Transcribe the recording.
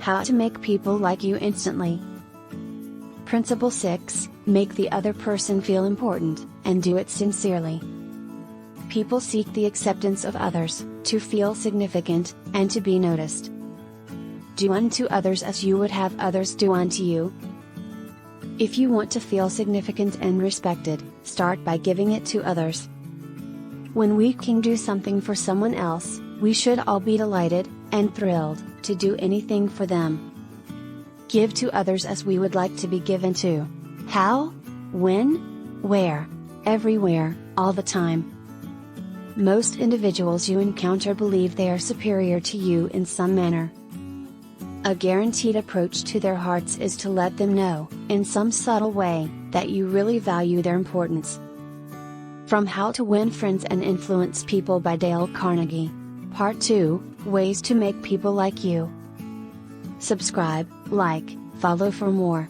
How to make people like you instantly. Principle 6, make the other person feel important, and do it sincerely. People seek the acceptance of others, to feel significant, and to be noticed. Do unto others as you would have others do unto you. If you want to feel significant and respected, start by giving it to others. When we can do something for someone else, we should all be delighted, and thrilled, to do anything for them. Give to others as we would like to be given to. How? When? Where? Everywhere, all the time. Most individuals you encounter believe they are superior to you in some manner. A guaranteed approach to their hearts is to let them know, in some subtle way, that you really value their importance. From How to Win Friends and Influence People by Dale Carnegie. Part 2, Ways to Make People Like You. Subscribe, like, follow for more.